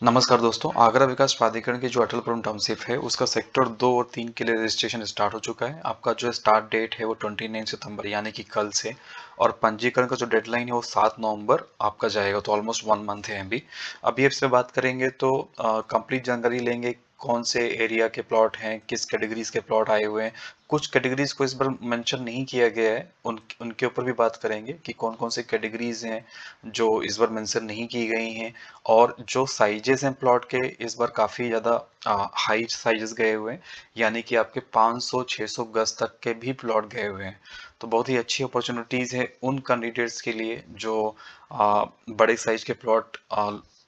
नमस्कार दोस्तों, आगरा विकास प्राधिकरण की जो अटलपुरम टाउनशिप है उसका सेक्टर 2 और 3 के लिए रजिस्ट्रेशन स्टार्ट हो चुका है। आपका जो स्टार्ट डेट है वो 29 सितंबर यानी कि कल से, और पंजीकरण का जो डेडलाइन है वो 7 नवंबर आपका जाएगा, तो ऑलमोस्ट 1 मंथ है अभी। अभी इससे बात करेंगे तो कंप्लीट जानकारी लेंगे, कौन से एरिया के प्लॉट हैं, किस कैटेगरीज के प्लॉट आए हुए हैं। कुछ कैटेगरीज को इस बार मेंशन नहीं किया गया है, उनके ऊपर भी बात करेंगे कि कौन कौन से कैटेगरीज हैं जो इस बार मेंशन नहीं की गई हैं। और जो साइजेस हैं प्लॉट के, इस बार काफ़ी ज़्यादा हाई साइजेस गए हुए हैं, यानी कि आपके 500-600 गज तक के भी प्लॉट गए हुए हैं। तो बहुत ही अच्छी अपॉर्चुनिटीज़ है उन कैंडिडेट्स के लिए जो बड़े साइज के प्लॉट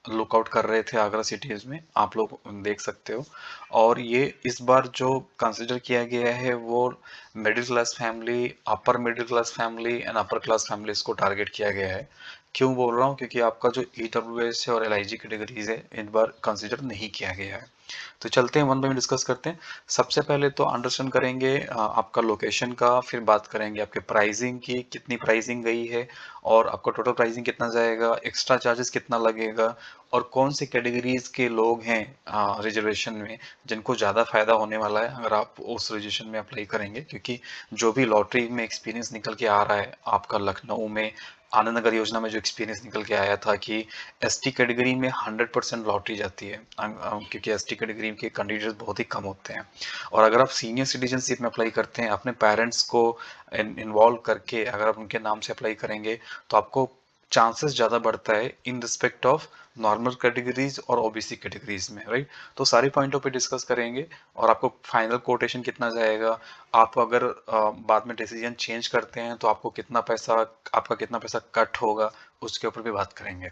लुकआउट कर रहे थे आगरा सिटीज़ में, आप लोग देख सकते हो। और ये इस बार जो कंसिडर किया गया है वो middle class family, upper middle class family and upper class families को टारगेट किया गया है। क्यों बोल रहा हूँ, क्योंकि आपका जो ईडब्ल्यूएस है और एलआईजी कैटेगरीज है इन बार कंसिडर नहीं किया गया है। तो चलते हैं वन बाय वन डिस्कस करते हैं। सबसे पहले तो अंडरस्टैंड करेंगे आपका लोकेशन का, फिर बात करेंगे आपके प्राइसिंग की, कितनी प्राइसिंग गई है और आपका टोटल प्राइसिंग कितना जाएगा, एक्स्ट्रा चार्जेस कितना लगेगा, और कौन से कैटेगरीज के लोग हैं रिजर्वेशन में जिनको ज़्यादा फायदा होने वाला है अगर आप उस रिजर्वेशन में अप्लाई करेंगे। क्योंकि जो भी लॉटरी में एक्सपीरियंस निकल के आ रहा है आपका लखनऊ में, आनंद नगर योजना में जो एक्सपीरियंस निकल के आया था कि एसटी कैटेगरी में 100% लॉटरी जाती है, क्योंकि एसटी कैटेगरी के कैंडिडेट्स बहुत ही कम होते हैं। और अगर आप सीनियर सिटीजनशिप में अप्लाई करते हैं, अपने पेरेंट्स को इन्वॉल्व करके अगर आप उनके नाम से अप्लाई करेंगे, तो आपको चांसेस ज़्यादा बढ़ता है in respect of normal categories और ओबीसी कैटेगरीज में, राइट। तो सारी पॉइंटों पे डिस्कस करेंगे और आपको फाइनल कोटेशन कितना जाएगा, आप अगर बाद में डिसीजन चेंज करते हैं तो आपका कितना पैसा कट होगा, उसके ऊपर भी बात करेंगे।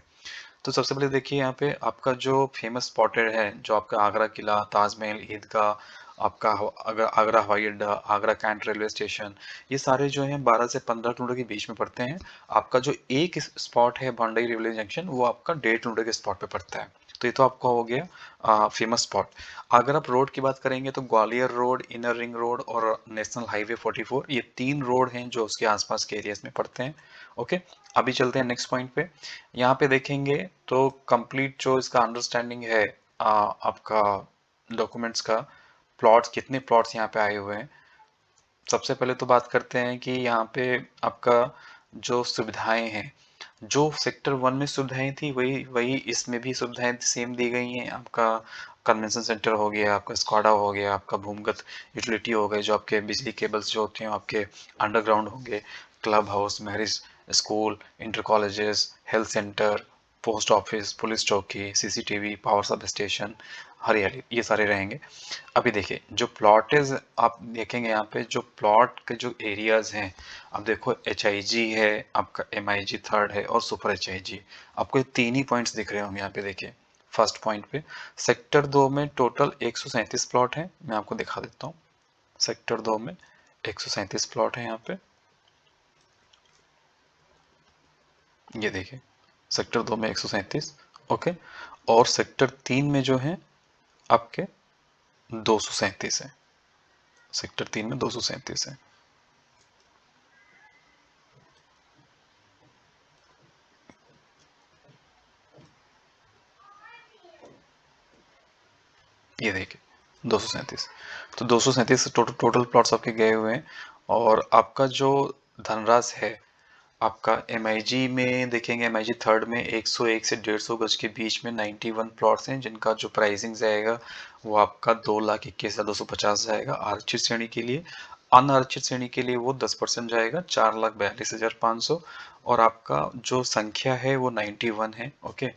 तो सबसे पहले देखिए, यहाँ पे आपका जो फेमस स्पॉटेड है, जो आपका आगरा किला, ताजमहल, ईदगाह, आपका आगरा हवाई अड्डा, आगरा कैंट रेलवे स्टेशन, ये सारे जो हैं 12 से 15 किलोमीटर के बीच में पड़ते हैं। आपका जो एक स्पॉट है भांडई रेलवे जंक्शन, वो आपका 1.5 किलोमीटर के स्पॉट पे पड़ता है। तो ये तो आपका हो गया फेमस स्पॉट। अगर आप रोड की बात करेंगे तो Gwalior road, inner ring road और नेशनल हाईवे 44, ये 3 रोड हैं जो उसके आसपास के एरियाज में पड़ते हैं। ओके, अभी चलते हैं नेक्स्ट पॉइंट पे। यहाँ पे देखेंगे तो कंप्लीट जो इसका अंडरस्टैंडिंग है आपका डॉक्यूमेंट्स का, प्लॉट्स कितने प्लॉट्स यहाँ पे आए हुए हैं। सबसे पहले तो बात करते हैं कि यहाँ पे आपका जो सुविधाएं हैं, जो सेक्टर 1 में सुविधाएं थी वही वही इसमें भी सुविधाएं सेम दी गई हैं। आपका कन्वेंशन सेंटर हो गया, आपका स्क्वाडा हो गया, आपका भूमिगत यूटिलिटी हो गए, जो आपके बिजली केबल्स जो होते हैं आपके अंडरग्राउंड होंगे, club house, marriage school, inter colleges, health centre, post office, police चौकी, सीसीटीवी, पावर सब स्टेशन, हरियाली, ये सारे रहेंगे। अभी देखिए जो प्लॉट इज, आप देखेंगे यहाँ पे जो प्लॉट के जो एरियाज हैं, अब देखो एच आई जी है, आपका एम आई जी थर्ड है और सुपर एच आई जी। आपको ये तीन ही पॉइंट्स दिख रहे होंगे यहाँ पे। देखिए फर्स्ट पॉइंट पे सेक्टर 2 में टोटल 137 प्लॉट है, मैं आपको दिखा देता हूँ। सेक्टर 2 में 137 प्लॉट है यहाँ पे, ये देखिए सेक्टर 2 में 137। ओके, और सेक्टर 3 में जो है आपके 237 है। सेक्टर 3 में 237 है। ये देखिए 237। तो 237 टोटल टोटल प्लॉट्स आपके गए हुए हैं। और आपका जो धनराश है, आपका एम में देखेंगे, एम थर्ड में 101 से 150 गज के बीच में 91 प्लॉट्स हैं, जिनका जो प्राइसिंग जाएगा वो आपका 2,21,250 जाएगा आरक्षित श्रेणी के लिए। अनारक्षित श्रेणी के लिए वो 10% जाएगा, 4,42,500। और आपका जो संख्या है वो 91 है। ओके,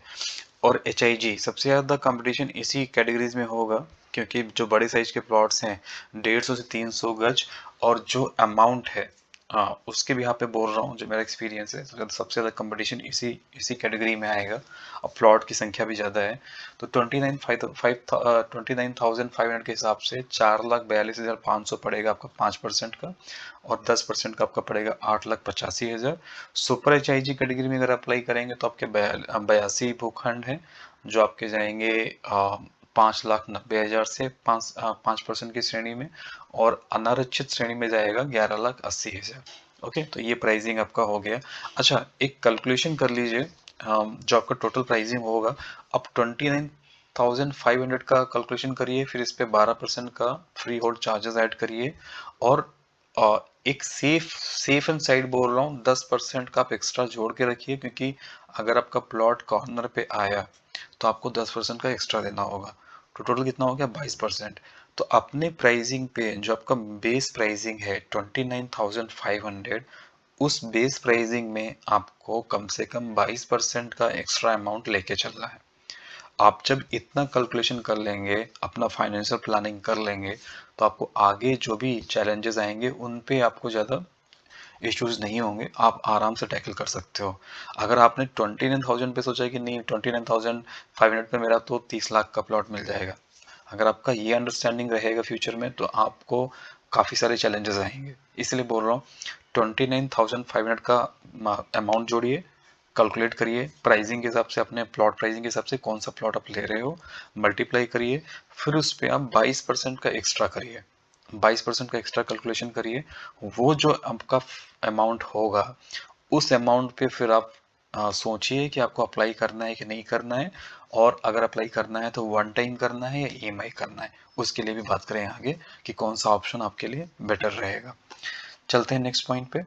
और एच आई जी सबसे ज़्यादा कंपटीशन इसी कैटेगरीज में होगा, क्योंकि जो बड़े साइज के प्लॉट्स हैं 150 से 300 गज, और जो अमाउंट है उसके भी यहाँ पे बोल रहा हूँ, जो मेरा एक्सपीरियंस है सबसे ज़्यादा कंपटीशन इसी इसी कैटेगरी में आएगा। और प्लॉट की संख्या भी ज़्यादा है। तो 29,500 के हिसाब से 4,42,500 पड़ेगा आपका 5% का, और 10% का आपका पड़ेगा 8,85,000। Super H I G category में अगर अप्लाई करेंगे तो आपके 82 भूखंड हैं, जो आपके जाएंगे 5,90,000 से 5% की श्रेणी में, और अनारक्षित श्रेणी में जाएगा 11,80,000। ओके, तो ये प्राइसिंग आपका हो गया। अच्छा, एक कैलकुलेशन कर लीजिए, जो आपका टोटल प्राइसिंग होगा अब 29 1500 का कैलकुलेशन करिए, फिर इस पे 12% का फ्री होल्ड चार्जेस ऐड करिए, और एक सेफ एंड साइड बोल रहा हूँ 10% का आप एक्स्ट्रा जोड़ के रखिए, क्योंकि अगर आपका प्लॉट कॉर्नर पे आया तो आपको 10% का एक्स्ट्रा देना होगा। तो टोटल कितना हो गया? 22%। तो अपने प्राइसिंग पे जो आपका बेस प्राइसिंग है 29,500, उस बेस प्राइसिंग में आपको कम से कम 22% का एक्स्ट्रा अमाउंट लेके चलना है। आप जब इतना कैलकुलेशन कर लेंगे, अपना फाइनेंशियल प्लानिंग कर लेंगे, तो आपको आगे जो भी चैलेंजेस आएंगे उन पे आपको ज़्यादा इश्यूज नहीं होंगे, आप आराम से टैकल कर सकते हो। अगर आपने 29,000 पे सोचा कि नहीं 29,500 पे मेरा तो 30 लाख का प्लॉट मिल जाएगा, अगर आपका ये अंडरस्टैंडिंग रहेगा फ्यूचर में, तो आपको काफ़ी सारे चैलेंजेस आएंगे। इसलिए बोल रहा हूँ 29,500 का अमाउंट जोड़िए, कैलकुलेट करिए प्राइसिंग के हिसाब से, अपने प्लॉट प्राइसिंग के हिसाब से कौन सा प्लॉट आप ले रहे हो, मल्टीप्लाई करिए, फिर उस पर आप 22% का एक्स्ट्रा करिए, 22% का एक्स्ट्रा कैलकुलेशन करिए। वो जो आपका अमाउंट होगा, उस अमाउंट पे फिर आप सोचिए कि आपको अप्लाई करना है कि नहीं करना है, और अगर अप्लाई करना है तो वन टाइम करना है या ईएमआई करना है, उसके लिए भी बात करें आगे कि कौन सा ऑप्शन आपके लिए बेटर रहेगा। चलते हैं नेक्स्ट पॉइंट पे।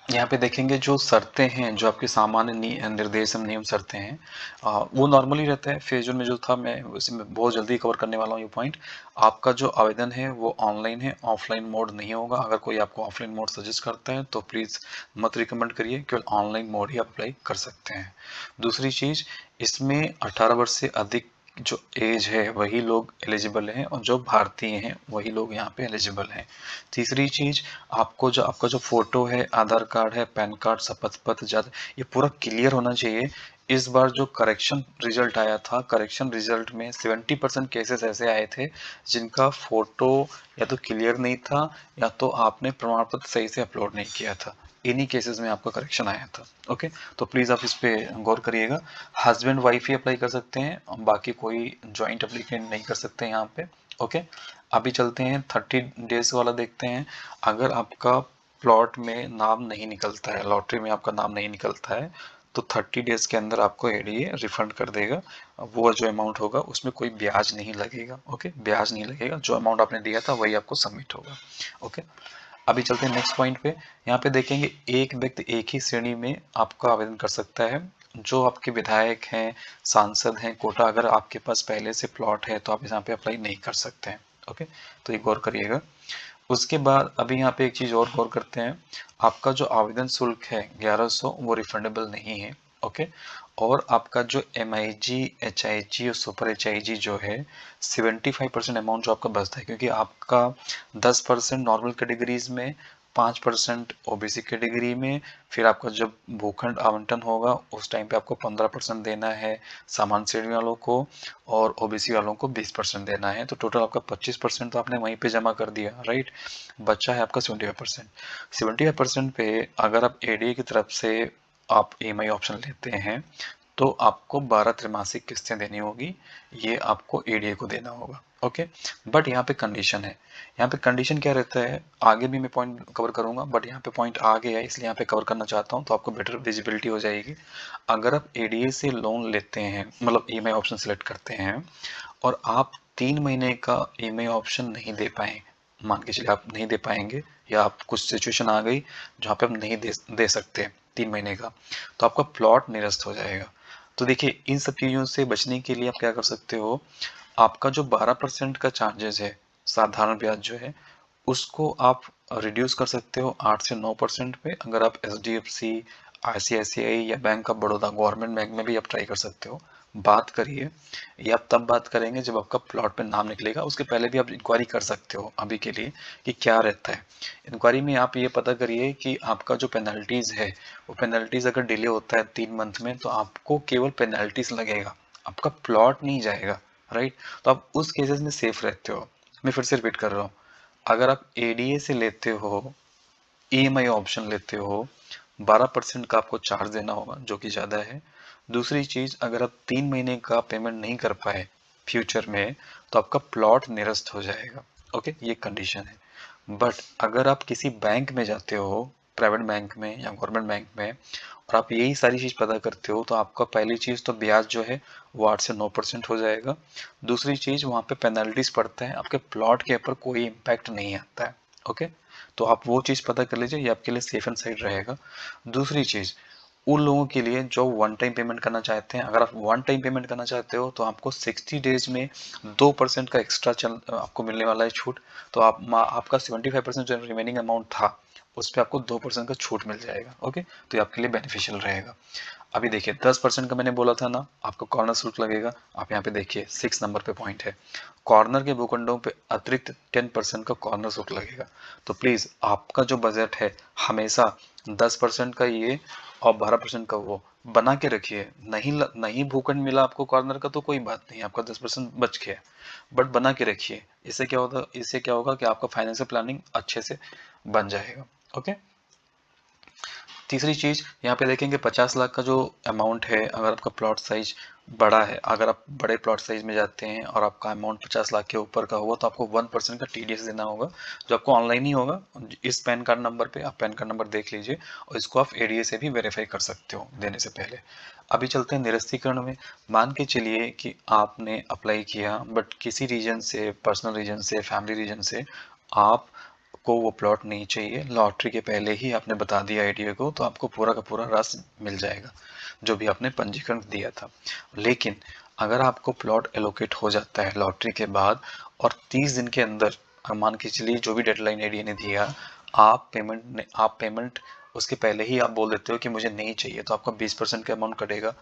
यहाँ पे देखेंगे जो शर्तें हैं, जो आपके सामान्य निर्देश एवं नियम शर्तें हैं, वो नॉर्मली रहता है। फेज वन में जो था, मैं उसी में बहुत जल्दी कवर करने वाला हूँ ये पॉइंट। आपका जो आवेदन है वो ऑनलाइन है, ऑफलाइन मोड नहीं होगा। अगर कोई आपको ऑफलाइन मोड सजेस्ट करता है तो प्लीज़ मत रिकमेंड करिए, केवल ऑनलाइन मोड ही आप अप्लाई कर सकते हैं। दूसरी चीज़, इसमें 18 वर्ष से अधिक जो एज है वही लोग एलिजिबल हैं, और जो भारतीय हैं वही लोग यहाँ पे एलिजिबल हैं। तीसरी चीज, आपका जो फोटो है, आधार कार्ड है, पैन कार्ड, शपथ पत्र, जाति, ये पूरा क्लियर होना चाहिए। इस बार जो करेक्शन रिजल्ट आया था, करेक्शन रिजल्ट में 70% केसेस ऐसे आए थे जिनका फोटो या तो क्लियर नहीं था, या तो आपने प्रमाण पत्र सही से अपलोड नहीं किया था। इन्हीं केसेस में आपका करेक्शन आया था। ओके, तो प्लीज़ आप इस पे गौर करिएगा। हस्बैंड वाइफ ही अप्लाई कर सकते हैं, बाकी कोई ज्वाइंट अप्लीकेंट नहीं कर सकते यहाँ पे। ओके, अभी चलते हैं 30 डेज वाला देखते हैं। अगर आपका प्लॉट में नाम नहीं निकलता है, लॉटरी में आपका नाम नहीं निकलता है, तो 30 डेज के अंदर आपको एडीए रिफंड कर देगा। वो जो अमाउंट होगा उसमें कोई ब्याज नहीं लगेगा। ओके, ब्याज नहीं लगेगा, जो अमाउंट आपने दिया था वही आपको सबमिट होगा। ओके, अभी चलते हैं नेक्स्ट पॉइंट पे। यहाँ पे देखेंगे एक व्यक्ति एक ही श्रेणी में आपका आवेदन कर सकता है। जो आपके विधायक हैं, सांसद हैं, कोटा, अगर आपके पास पहले से प्लॉट है तो आप यहाँ पे अप्लाई नहीं कर सकते हैं। ओके, तो ये गौर करिएगा। उसके बाद अभी यहाँ पे एक चीज और गौर करते हैं, आपका जो आवेदन शुल्क है 1100, वो रिफंडेबल नहीं है। ओके, और आपका जो MIG, HIG और सुपर HIG जो है 75% अमाउंट जो आपका बचता है, क्योंकि आपका 10% नॉर्मल कैटेगरीज में, 5% OBC कैटेगरी में, फिर आपका जब भूखंड आवंटन होगा उस टाइम पे आपको 15% देना है सामान्य श्रेणी वालों को, और OBC वालों को 20% देना है। तो टोटल आपका 25% तो आपने वहीं पे जमा कर दिया, राइट। बचा है आपका 75%। 75% पे अगर आप एडीए की तरफ से आप EMI ऑप्शन लेते हैं तो आपको 12 त्रैमासिक किस्तें देनी होगी, ये आपको एडीए को देना होगा। ओके, बट यहाँ पे कंडीशन है। यहाँ पे कंडीशन क्या रहता है, आगे भी मैं पॉइंट कवर करूंगा, बट यहाँ पे पॉइंट आ गया है इसलिए यहाँ पे कवर करना चाहता हूँ, तो आपको बेटर विजिबिलिटी हो जाएगी। अगर आप एडीए से लोन लेते हैं, मतलब EMI ऑप्शन सिलेक्ट करते हैं, और आप 3 महीने का EMI ऑप्शन नहीं दे पाए, मान के चलिए आप नहीं दे पाएंगे, या आप कुछ सिचुएशन आ गई जहाँ पे आप नहीं दे सकते 3 महीने का, तो आपका प्लॉट निरस्त हो जाएगा। तो देखिए, इन सब चीज़ों से बचने के लिए आप क्या कर सकते हो, आपका जो 12% का चार्जेस है, साधारण ब्याज जो है, उसको आप रिड्यूस कर सकते हो 8 से 9% पे। अगर आप HDFC, ICICI या bank of Baroda, government bank में भी आप ट्राई कर सकते हो। बात करिए, ये आप तब बात करेंगे जब आपका प्लॉट पे नाम निकलेगा, उसके पहले भी आप इंक्वायरी कर सकते हो अभी के लिए कि क्या रहता है। इंक्वायरी में आप ये पता करिए कि आपका जो पेनल्टीज है, वो पेनल्टीज अगर डिले होता है 3 मंथ में, तो आपको केवल पेनल्टीज लगेगा, आपका प्लॉट नहीं जाएगा, राइट। तो आप उस केसेस में सेफ रहते हो। मैं फिर से रिपीट कर रहा हूँ, अगर आप एडीए से लेते हो, EMI ऑप्शन लेते हो, 12% का आपको चार्ज देना होगा, जो कि ज़्यादा है। दूसरी चीज़, अगर आप 3 महीने का पेमेंट नहीं कर पाए फ्यूचर में, तो आपका प्लॉट निरस्त हो जाएगा। ओके, ये कंडीशन है। बट अगर आप किसी बैंक में जाते हो, प्राइवेट बैंक में या गवर्नमेंट बैंक में और आप यही सारी चीज़ पता करते हो, तो आपका पहली चीज़ तो ब्याज जो है वो 8 से 9% हो जाएगा। दूसरी चीज़ वहाँ पे पेनल्टीज पड़ते हैं, आपके प्लॉट के ऊपर कोई इम्पैक्ट नहीं आता है। ओके, तो आप वो चीज़ पता कर लीजिए, ये आपके लिए सेफ एंड साइड रहेगा। दूसरी चीज़, उन लोगों के लिए जो वन टाइम पेमेंट करना चाहते हैं, अगर आप वन टाइम पेमेंट करना चाहते हो तो आपको 60 डेज में 2% का एक्स्ट्रा आपको मिलने वाला है छूट। तो आपका 75% जो रिमेनिंग अमाउंट था उस पर आपको 2% का छूट मिल जाएगा। ओके, तो ये आपके लिए बेनिफिशियल रहेगा। अभी देखिए 10% का मैंने बोला था ना, आपको कॉर्नर शुल्क लगेगा। आप यहाँ पे देखिए 6 नंबर पे पॉइंट है, कॉर्नर के भूखंडों पे अतिरिक्त 10% का कॉर्नर शुल्क लगेगा। तो प्लीज़ आपका जो बजट है हमेशा 10% का ये और 12% का वो बना के रखिए। नहीं भूखंड मिला आपको कॉर्नर का तो कोई बात नहीं, आपका 10% बच गया, बट बना के रखिए। इससे क्या होगा कि आपका फाइनेंशियल प्लानिंग अच्छे से बन जाएगा। ओके, तीसरी चीज़ यहाँ पे देखेंगे 50 लाख का जो अमाउंट है, अगर आपका प्लॉट साइज बड़ा है, अगर आप बड़े प्लॉट साइज में जाते हैं और आपका अमाउंट 50 लाख के ऊपर का हुआ तो आपको 1% का टीडीएस देना होगा, जो आपको ऑनलाइन ही होगा। इस पैन कार्ड नंबर पे आप पैन कार्ड नंबर देख लीजिए और इसको आप एडीए से भी वेरीफाई कर सकते हो देने से पहले। अभी चलते हैं निरस्तीकरण में। मान के चलिए कि आपने अप्लाई किया बट किसी रीजन से, पर्सनल रीजन से, फैमिली रीजन से आप को वो प्लॉट नहीं चाहिए, लॉटरी के पहले ही आपने बता दिया आईडीए को, तो आपको पूरा का पूरा राशि मिल जाएगा जो भी आपने पंजीकरण दिया था। लेकिन अगर आपको प्लॉट एलोकेट हो जाता है लॉटरी के बाद और 30 दिन के अंदर, मान के चलिए जो भी डेडलाइन आईडीए ने दिया, आप पेमेंट उसके पहले ही आप बोल देते हो कि मुझे नहीं चाहिए, तो आपका 20% का अमाउंट कटेगा।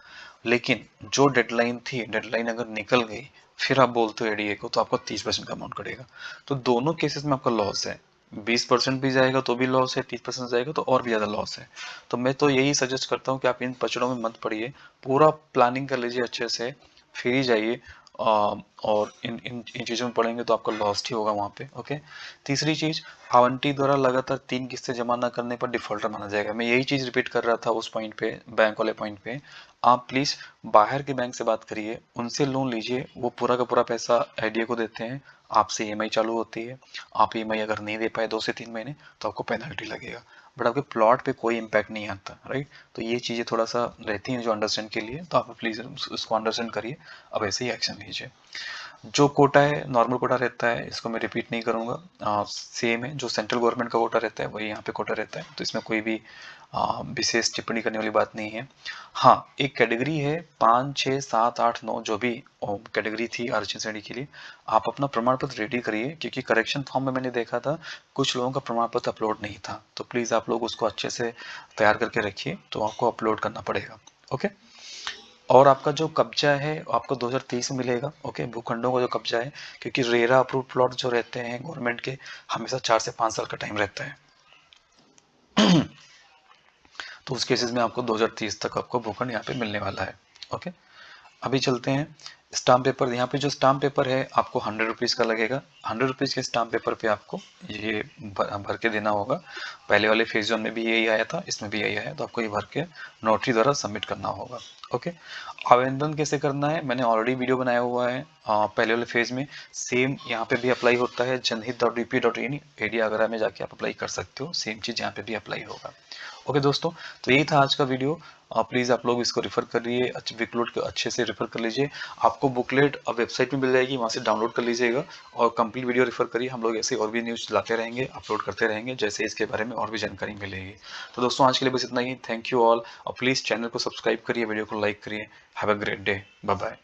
लेकिन जो डेडलाइन थी, डेडलाइन अगर निकल गई फिर आप बोलते हो एडीए को, तो आपको 30% का अमाउंट कटेगा। तो दोनों केसेस में आपका लॉस है, 20% भी जाएगा तो भी लॉस है, 30% जाएगा तो और भी ज़्यादा लॉस है। तो मैं तो यही सजेस्ट करता हूँ कि आप इन पचड़ों में मत पड़िए, पूरा प्लानिंग कर लीजिए अच्छे से, फिर ही जाइए। और इन चीज़ों में पड़ेंगे तो आपका लॉस ही होगा वहाँ पे। ओके, तीसरी चीज़, आवंटी द्वारा लगातार 3 किस्तें जमा न करने पर डिफॉल्टर माना जाएगा। मैं यही चीज़ रिपीट कर रहा था उस पॉइंट पे, बैंक वाले पॉइंट पे। आप प्लीज़ बाहर के बैंक से बात करिए, उनसे लोन लीजिए, वो पूरा का पूरा पैसा आईडीए को देते हैं, आपसे ईएमआई चालू होती है। आप ईएमआई अगर नहीं दे पाए 2 से 3 महीने तो आपको पेनल्टी लगेगा, बट आपके प्लॉट पे कोई इम्पैक्ट नहीं आता, राइट। तो ये चीज़ें थोड़ा सा रहती हैं जो अंडरस्टैंड के लिए, तो आप प्लीज़ उसको अंडरस्टैंड करिए, अब ऐसे ही एक्शन लीजिए। जो कोटा है नॉर्मल कोटा रहता है, इसको मैं रिपीट नहीं करूंगा, सेम है, जो सेंट्रल गवर्नमेंट का कोटा रहता है वही यहाँ पे कोटा रहता है, तो इसमें कोई भी विशेष टिप्पणी करने वाली बात नहीं है। हाँ, एक कैटेगरी है 5, 6, 7, 8, 9 जो भी कैटेगरी थी आरक्षण श्रेणी के लिए, आप अपना प्रमाण पत्र रेडी करिए, क्योंकि करेक्शन फॉर्म में मैंने देखा था कुछ लोगों का प्रमाण पत्र अपलोड नहीं था, तो प्लीज़ आप लोग उसको अच्छे से तैयार करके रखिए, तो आपको अपलोड करना पड़ेगा। ओके, और आपका जो कब्जा है आपको 2023 में मिलेगा। ओके, भूखंडों का जो कब्जा है, क्योंकि रेरा अप्रूव प्लॉट जो रहते हैं गवर्नमेंट के, हमेशा 4 से 5 साल का टाइम रहता है। तो उस केसेस में आपको 2030 तक आपको भूखंड यहाँ पे मिलने वाला है। ओके, अभी चलते हैं स्टाम्प पेपर। यहाँ पे जो स्टाम्प पेपर है आपको 100 रुपीज़ का लगेगा। 100 रुपीज़ के स्टाम्प पेपर पे आपको ये भर के देना होगा। पहले वाले फेज 1 में भी यही आया था, इसमें भी यही आया, तो आपको ये भर के नोटरी द्वारा सबमिट करना होगा। ओके, आवेदन कैसे करना है मैंने ऑलरेडी वीडियो बनाया हुआ है पहले वाले फेज में, सेम यहाँ पे भी अप्लाई होता है, जनहित.यूपी.इन एडिया वगैरह में जाके आप अप्लाई कर सकते हो, सेम चीज़ यहाँ पे भी अप्लाई होगा। ओके दोस्तों, तो यही था आज का वीडियो। प्लीज़ आप लोग इसको रेफर करिए, बुकलेट को अच्छे से रेफर कर लीजिए। आपको बुकलेट अब वेबसाइट में मिल जाएगी, वहाँ से डाउनलोड कर लीजिएगा और कंप्लीट वीडियो रेफर करिए। हम लोग ऐसे और भी न्यूज़ लाते रहेंगे, अपलोड करते रहेंगे, जैसे इसके बारे में और भी जानकारी मिलेगी। तो दोस्तों आज के लिए बस इतना ही। थैंक यू ऑल, और प्लीज़ चैनल को सब्सक्राइब करिए, वीडियो को लाइक करिए। Have a great day, bye bye.